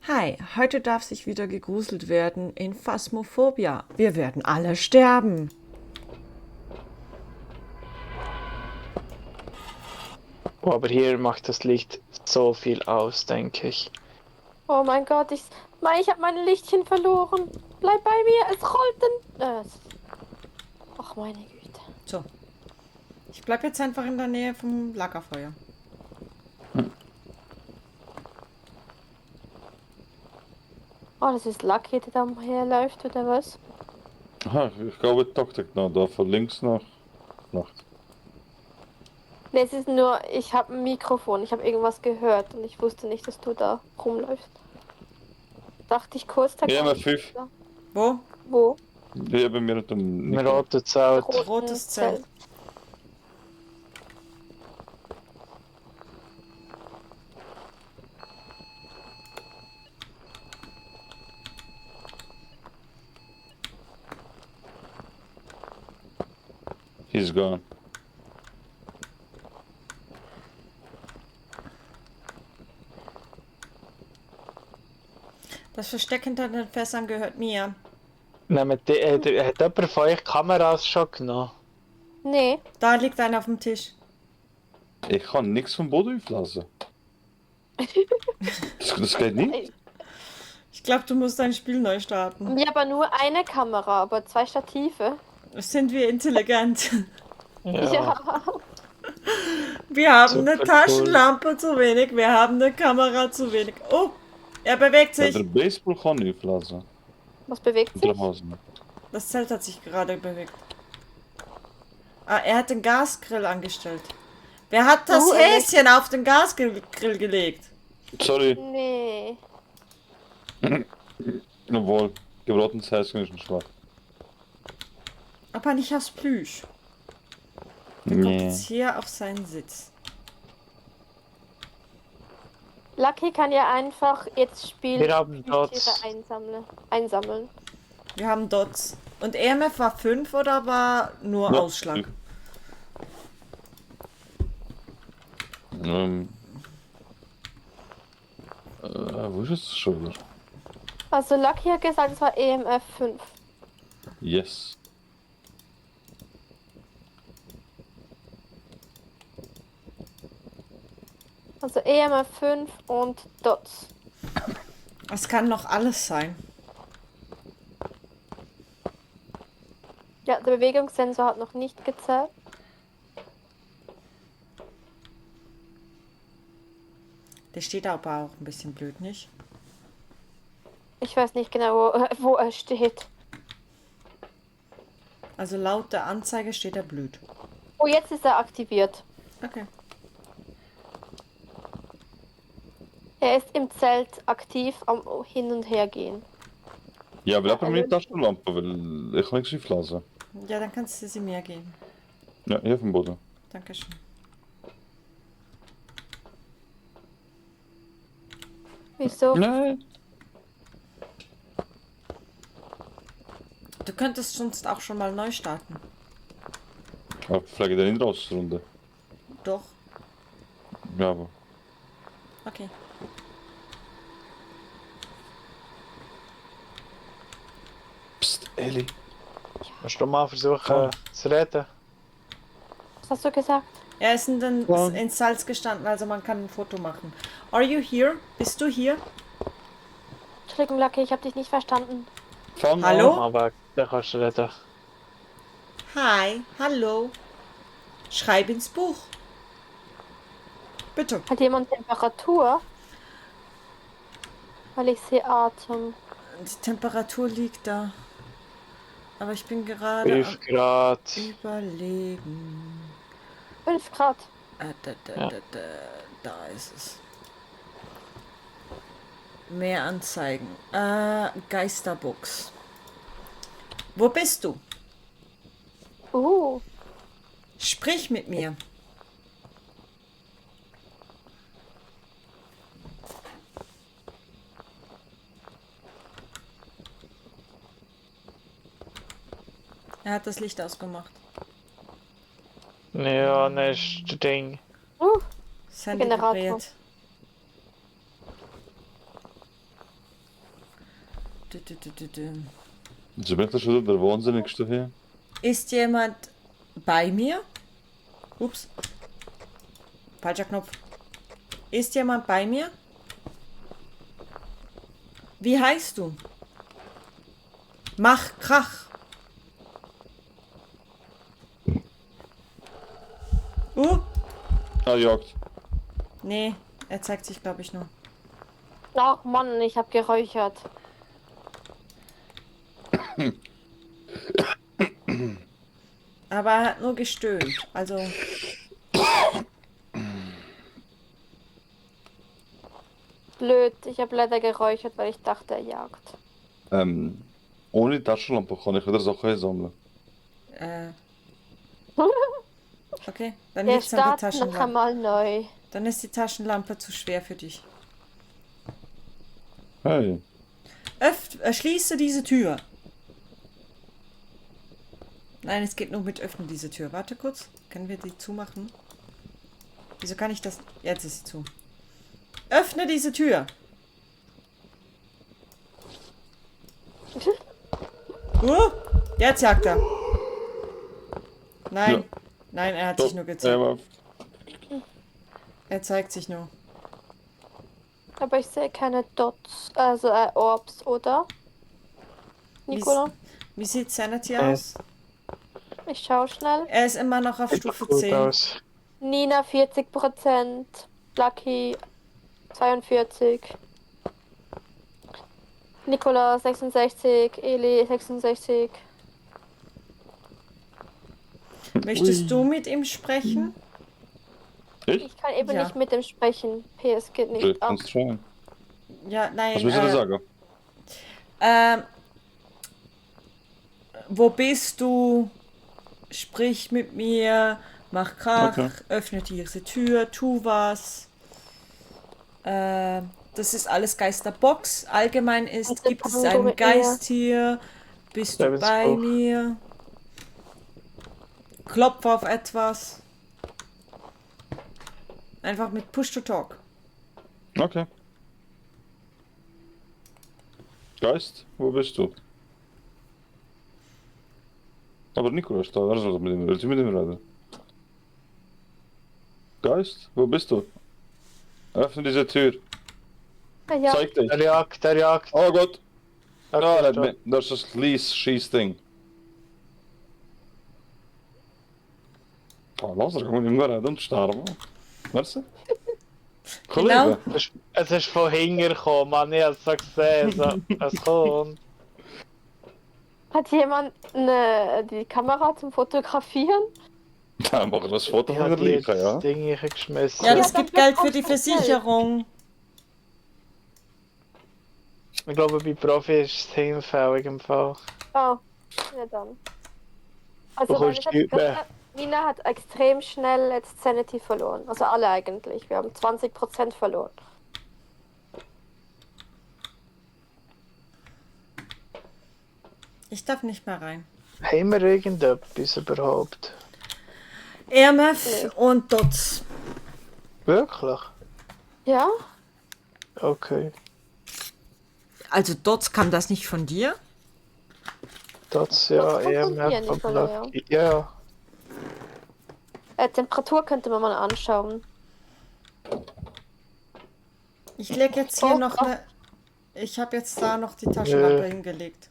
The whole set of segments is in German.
Hi, heute darf sich wieder gegruselt werden in Phasmophobia. Wir werden alle sterben. Oh, aber hier macht das Licht so viel aus, denke ich. Oh mein Gott, ich habe mein Lichtchen verloren. Bleib bei mir, es rollt Ach meine Güte. So, ich bleib jetzt einfach in der Nähe vom Lagerfeuer. Oh, das ist Lucky, der da herläuft, oder was? Aha, ich glaube Taktik nach, da von links nach Nacht. Nee, es ist nur, ich habe ein Mikrofon, ich habe irgendwas gehört und ich wusste nicht, dass du da rumläufst. Dachte ich kurz, da Ja, kommt. maar 5. Wo? Wo? Die hebben mir het Ein niet. rotes Zelt. Rotes Zelt. He's gone. Das Versteck hinter den Fässern gehört mir. Hat jemand von euch Kameras schon genommen? Nee. Da liegt einer auf dem Tisch. Ik ga niks van Boden auflassen. Das geht nicht. Ich glaube, du musst dein Spiel neu starten. Ja, aber nur eine Kamera, aber 2 Stative. Sind wir intelligent? Ja. Wir haben Super eine Taschenlampe zu wenig, wir haben eine Kamera zu wenig. Oh, er bewegt Ja, sich. der Baseball kann nicht auflassen. Was bewegt sich? Der Hase. Das Zelt hat sich gerade bewegt. Ah, er hat den Gasgrill angestellt. Wer hat das Häschen auf den Gasgrill gelegt? Sorry. Nee. Obwohl, gebratenes Häschen ist nicht schwach. Aber nicht aus Plüsch. Der kommt Nee. jetzt hier auf seinen Sitz. Lucky kann ja einfach jetzt spielen. Wir haben Dots. Tiere einsammeln. Wir haben Dots. Und EMF war 5 oder war nur Ja, Ausschlag? Wo ist es schon wieder? Also Lucky hat gesagt, es war EMF 5. Yes. Also EMF 5 und Dots. Es kann noch alles sein. Ja, der Bewegungssensor hat noch nicht gezählt. Der steht aber auch ein bisschen blöd, nicht? Ich weiß nicht genau, wo er steht. Also laut der Anzeige steht er blöd. Oh, jetzt ist er aktiviert. Okay. Er ist im Zelt aktiv am Hin- und Hergehen. Ja, wir hebben niet Taschenlampe, weil ich kann nichts auflassen. Ja, dann kannst du sie mir geben. Ja, hier vom Boden. Dankeschön. Wieso? Nee. Du könntest sonst auch schon mal neu starten. Ja, vielleicht in der Runde. Doch. Ja, aber. Okay. Psst, Ellie. Musst du mal versuchen zu reden? Was hast du gesagt? Er ist ins Salz gestanden, also man kann ein Foto machen. Are you here? Bist du hier? Entschuldigung, Lucky, ich habe dich nicht verstanden. Fang Hallo? an. Aber dann kannst du reden. Hi, hallo. Schreib ins Buch. Bitte. Hat jemand Temperatur? Weil ich sehe Atem. Die Temperatur liegt da. Aber ich bin gerade 5 Grad. am Überlegen. 5 Grad. Da ist es. Mehr Anzeigen. Geisterbox. Wo bist du? Sprich mit mir. Er hat das Licht ausgemacht. Ja, dann ist das Ding. Das Handy Generator. vibriert. Jetzt bin ich schon wieder der Wahnsinnigste hier. Ist jemand bei mir? Ups. Falscher Knopf. Ist jemand bei mir? Wie heißt du? Mach Krach. Ah, Jagd. Nee, er zeigt sich, glaube ich, nur. Ach Mann, ich habe geräuchert. Aber er hat nur gestöhnt. Also, Blöd, ich habe leider geräuchert, weil ich dachte, er jagt. Ohne Taschenlampe kann ich wieder Sachen einsammeln. äh. Okay, dann Wir liegt's an der starten noch Taschenlampe. einmal neu. Dann ist die Taschenlampe zu schwer für dich. Hey. Schließe diese Tür. Nein, es geht nur mit Öffnen diese Tür. Warte kurz. Können wir die zumachen? Wieso kann ich das... Jetzt ist sie zu. Öffne diese Tür. Jetzt jagt er. Nein. Ja. Nein, er hat Doch, sich nur gezeigt. aber Er zeigt sich nur. Aber ich sehe keine Dots, also Orbs, oder? Nicola? Wie sieht Sanity Äh. aus? Ich schaue schnell. Er ist immer noch auf Sieht Stufe gut 10. aus. Nina 40%, Lucky 42, Nicola 66, Eli 66. Möchtest du mit ihm sprechen? ich? Ich kann eben Ja. nicht mit dem sprechen. PS geht Ich nicht ab. kann's try. Ja, nein. Was willst du sagen? Wo bist du? Sprich mit mir. Mach Krach. Okay. Öffne diese Tür. Tu was. Das ist alles Geisterbox. Allgemein ist, Und gibt es dann einen so eher- Geist hier? Bist du bei Lebensbuch. mir? Klopf auf etwas. Einfach mit Push to Talk. Okay. Geist, wo bist du? Aber Nicola ist da, er soll mit ihm, willst du mit ihm reden? Geist, wo bist du? Öffne diese Tür. Ja, Zeig dich. Der jagt, der jagt. Oh Gott. Okay, Ah, stopp. dat is een schießding. Oh, lass er gewoon niet meer reden, sterben. Merci. Genau. Kollege. Es ist von hinten gekommen, Mann, ich hab's so gesehen. So. Es kommt. hat jemand die Kamera zum Fotografieren? Ja, machen das Foto Ich von der hab die Leiche, ja? jetzt Dinge geschmissen. Ja, Ja, das dann gibt Geld für bekommst die du Geld. Versicherung. Ich glaube, bei Profi ist es hinfällig im Fall. Oh, ja dann. Also Bekommst meine du mehr. Nina hat extrem schnell jetzt Sanity verloren. Also alle eigentlich. Wir haben 20% verloren. Ich darf nicht mehr rein. Haben wir irgendetwas überhaupt? EMF und Dots. Wirklich? Ja? Okay. Also Dots kam das nicht von dir? Das ja Das kommt eher von mehr dir, vom Nicola, Lucky. Ja. Temperatur könnte man mal anschauen. Ich lege jetzt hier Oh, noch oh. eine... Ich habe jetzt da noch die Taschenlampe Nö. hingelegt.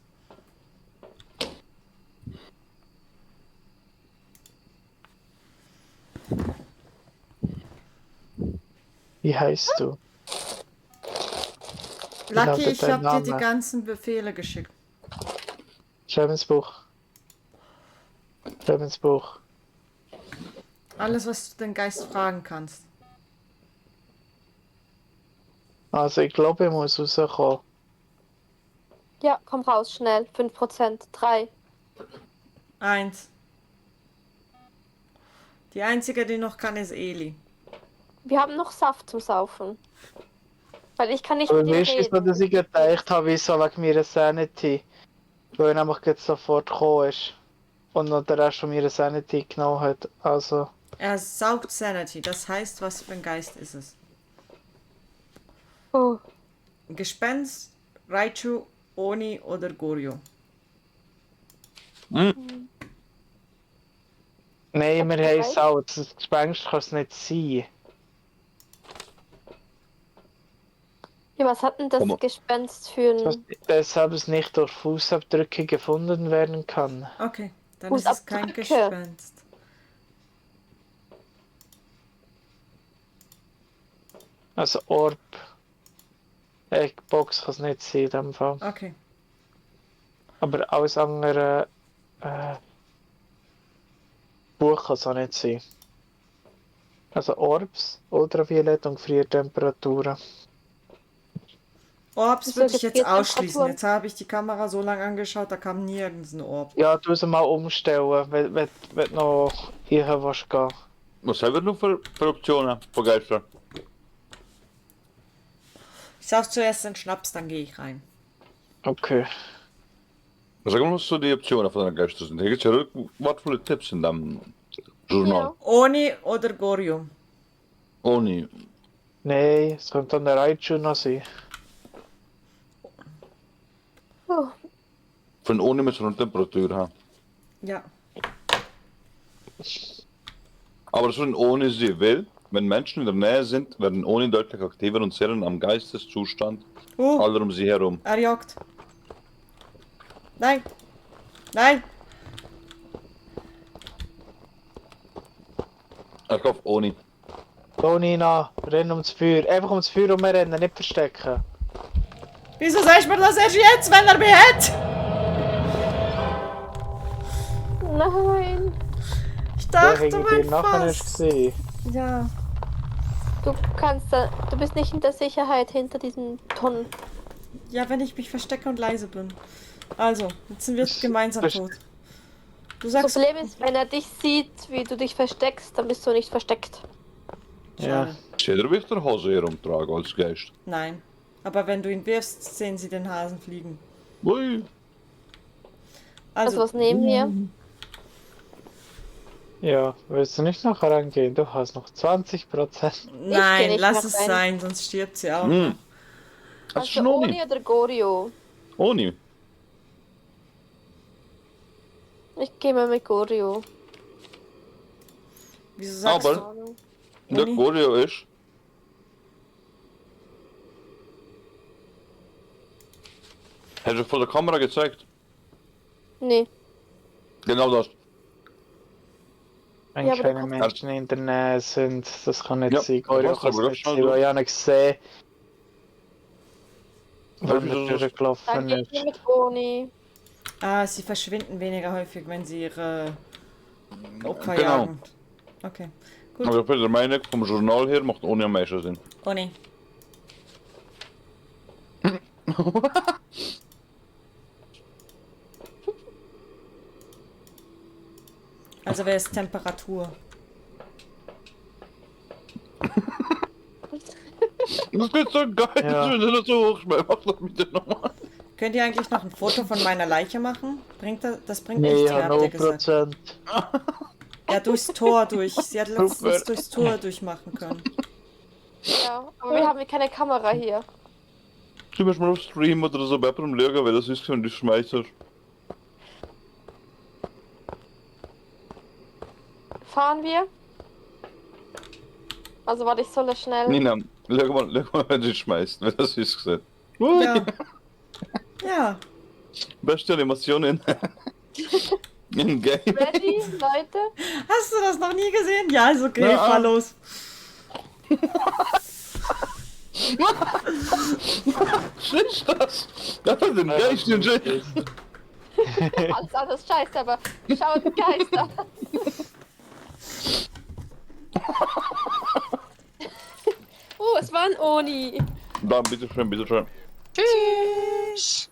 Wie heißt du? Lucky, lautet ich dein habe dir die Name? ganzen Befehle geschickt. Schreib ins Buch. Schreib ins Buch. Alles, was du den Geist fragen kannst. Also ich glaube, ich muss rauskommen. Ja, komm raus, schnell. 5%. 3. 1. Die einzige, die noch kann, ist Eli. Wir haben noch Saft zum Saufen. Weil ich kann nicht Aber mit dir mir ist es so, reden. dass ich gedacht habe, wieso wegen meiner Sanity. Weil er nämlich jetzt sofort gekommen ist. Und noch der Rest von meiner Sanity genommen hat. Also, Er saugt Sanity. Das heißt, was für ein Geist ist es? Oh. Ein Gespenst, Raichu, Oni oder Gorio? Hm. Nein, wir haben es Vielleicht. auch. Das Gespenst kann es nicht sein. Ja, was hat denn das Komm. Gespenst für ein Deshalb es nicht durch Fußabdrücke gefunden werden kann. Okay, dann ist es kein Fußabdrücke. Gespenst. Also Orb. Box kann es nicht sein in dem Fall. Okay. Aber alles andere Buch kann es auch nicht sein. Also Orbs, Ultraviolett und Gefriertemperaturen. Orbs Wieso würde ich jetzt ausschließen. Gefriertemperaturen? Jetzt habe ich die Kamera so lange angeschaut, da kam nirgends ein Orb. Ja, du musst mal umstellen, wenn du noch hier willst gehen. Was haben wir noch für Optionen von Geistern? Ich sag zuerst den Schnaps, dann gehe ich rein. Okay. Sag mal, was so die Optionen von den Geistern sind. Hier gibt es ja wertvolle Tipps in dem Journal. Ja. Oni oder Gorio? Oni. Nein, es könnte dann der Raichu noch sein. Oh, Von Oni mit so einer Temperatur haben. Ja. Aber so ein Oni sie will, wenn Menschen in der Nähe sind, werden Oni deutlich aktiver und zerren am Geisteszustand aller um sie herum. Er jagt. Nein. Nein. Ich hoffe Oni. Tonina, renn ums Feuer. Einfach ums Feuer rumrennen, nicht verstecken. Wieso sagst du mir das erst jetzt, wenn er mich hat? nein. Ich Der dachte, hinter mein dir nachher ist Fass. gesehen. Ja. Du bist nicht in der Sicherheit hinter diesen Tonnen. Ja, wenn ich mich verstecke und leise bin. Also, jetzt sind wir gemeinsam Das- tot. Du Das sagst. Problem ist, wenn er dich sieht, wie du dich versteckst, dann bist du nicht versteckt. Ja. Schade. Jeder wird der Hase herumtragen als Geist. Nein. Aber wenn du ihn wirfst, sehen sie den Hasen fliegen. Ui. Also Also, was nehmen wir? Ja, willst du nicht nachher rangehen? Du hast noch 20%. nein, nicht lass mehr es rein. sein, sonst stirbt sie auch. Hm. Das ist Also schon Oni. Oni oder Gorio? Oni. Ich gehe mal mit Gorio. Wieso sagst Aber- du? Keine Ahnung. Der Oni. Gorio ist. Hast du vor der Kamera gezeigt? Nee. Genau das. Wenn Ja, aber keine du kannst- Menschen in der Nähe sind, das kann nicht Ja, sein. aber Gorio was, kann es aber nicht das sein, schon weil ich habe nicht gesehen, wenn Weißt du, er das ist- durchgelaufen Dann gehe ist. ich mit Oni. Ah, sie verschwinden weniger häufig, wenn sie ihre Opfer Genau. jagen. Okay, gut. Aber ich bin der Meinung, vom Journal her macht Oni am meisten Sinn. Oni. Also wer ist Temperatur? Das wird so geil, Ja. wenn du das so hochschmeißt. Mach das bitte nochmal. Könnt ihr eigentlich noch ein Foto von meiner Leiche machen? Das bringt Nee, nichts ja, mehr, habt ihr gesagt. 0%. Ja, durchs Tor durch. Sie hat letztens Super. durchs Tor durchmachen können. Ja, aber wir haben keine Kamera hier. Du musst mal auf Stream oder so bei jemandem schauen, weil das ist, wenn du schmeißt. Fahren wir? Also warte, ich soll das schnell. Nina, schau mal, wenn du schmeißt, weil das ist gesehen. Ja. Ja. Beste Animationen im Game. Ready, Leute? Hast du das noch nie gesehen? Ja, ist okay, Ja. fahr los. Was ist das? Das hat den Geist in sich. Alles anders scheiße, aber schau den Geist an. Es war ein Oni. Dann, bitteschön, bitteschön. Tschüss.